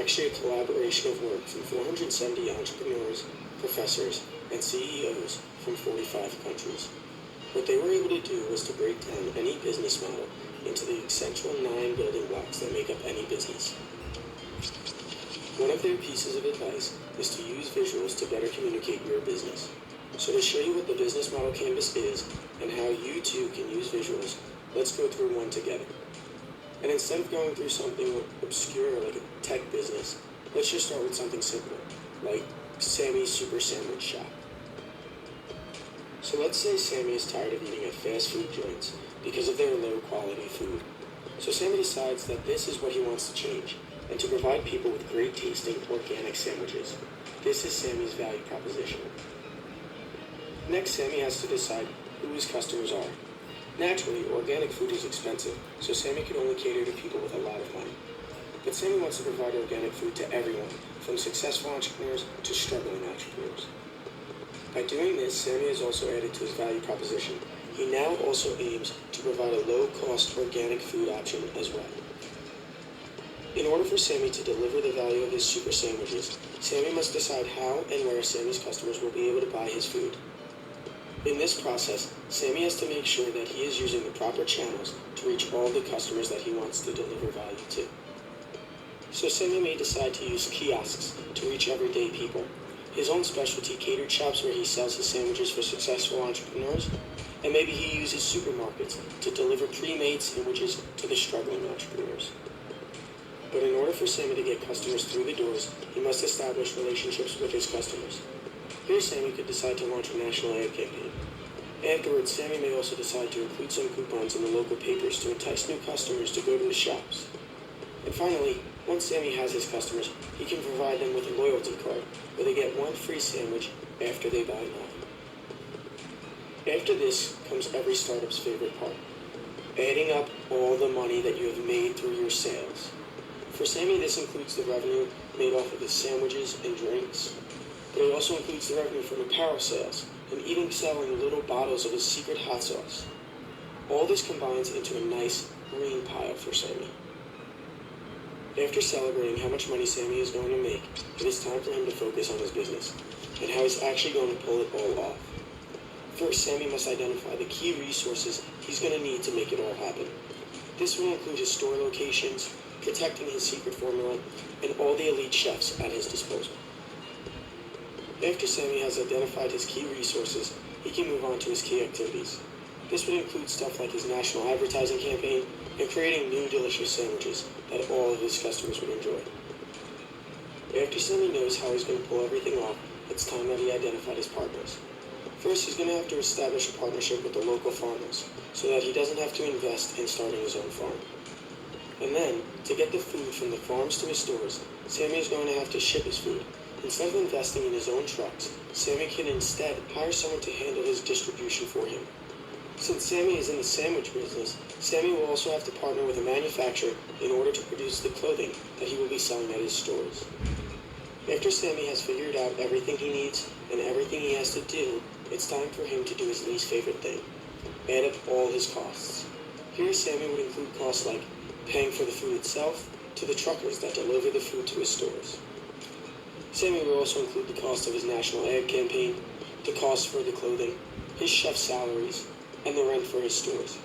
actually a collaboration of work from 470 entrepreneurs, professors, and CEOs from 45 countries. What they were able to do was to break down any business model into the essential 9 building blocks that make up any business. One of their pieces of advice is to use visuals to better communicate your business. So to show you what the business model canvas is and how you too can use visuals, let's go through one together. And instead of going through something obscure like a tech business, let's just start with something simple, like Sammy's Super Sandwich Shop. So let's say Sammy is tired of eating at fast food joints because of their low quality food. So Sammy decides that this is what he wants to change, and to provide people with great tasting organic sandwiches. This is Sammy's value proposition. Next, Sammy has to decide who his customers are. Naturally, organic food is expensive, so Sammy can only cater to people with a lot of money. But Sammy wants to provide organic food to everyone, from successful entrepreneurs to struggling entrepreneurs. By doing this, Sammy has also added to his value proposition. He now also aims to provide a low-cost organic food option as well. In order for Sammy to deliver the value of his super sandwiches, Sammy must decide how and where Sammy's customers will be able to buy his food. In this process, Sammy has to make sure that he is using the proper channels to reach all the customers that he wants to deliver value to. So Sammy may decide to use kiosks to reach everyday people, his own specialty catered shops where he sells his sandwiches for successful entrepreneurs, and maybe he uses supermarkets to deliver pre-made sandwiches to the struggling entrepreneurs. But in order for Sammy to get customers through the doors, he must establish relationships with his customers. Here Sammy could decide to launch a national ad campaign. Afterwards, Sammy may also decide to include some coupons in the local papers to entice new customers to go to the shops. And finally, once Sammy has his customers, he can provide them with a loyalty card where they get one free sandwich after they buy now. After this comes every startup's favorite part, adding up all the money that you have made through your sales. For Sammy, this includes the revenue made off of his sandwiches and drinks, but it also includes the revenue from apparel sales and even selling little bottles of his secret hot sauce. All this combines into a nice green pile for Sammy. After celebrating how much money Sammy is going to make, it is time for him to focus on his business and how he's actually going to pull it all off. First, Sammy must identify the key resources he's going to need to make it all happen. This will include his store locations, protecting his secret formula, and all the elite chefs at his disposal. After Sammy has identified his key resources, he can move on to his key activities. This would include stuff like his national advertising campaign and creating new delicious sandwiches that all of his customers would enjoy. After Sammy knows how he's going to pull everything off, it's time that he identified his partners. First, he's going to have to establish a partnership with the local farmers so that he doesn't have to invest in starting his own farm. And then, to get the food from the farms to his stores, Sammy is going to have to ship his food. Instead of investing in his own trucks, Sammy can instead hire someone to handle his distribution for him. Since Sammy is in the sandwich business, Sammy will also have to partner with a manufacturer in order to produce the clothing that he will be selling at his stores. After Sammy has figured out everything he needs and everything he has to do, it's time for him to do his least favorite thing, add up all his costs. Here Sammy would include costs like paying for the food itself to the truckers that deliver the food to his stores. Sammy will also include the cost of his national ad campaign, the cost for the clothing, his chef salaries, and the rent for his stores.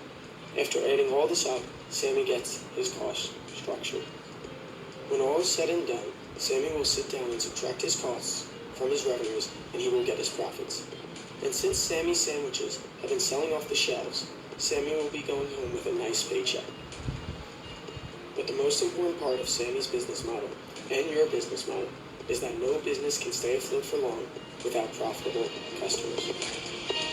After adding all this up, Sammy gets his cost structure. When all is said and done, Sammy will sit down and subtract his costs from his revenues, and he will get his profits. And since Sammy's sandwiches have been selling off the shelves, Sammy will be going home with a nice paycheck. But the most important part of Sammy's business model, and your business model, is that no business can stay afloat for long without profitable customers.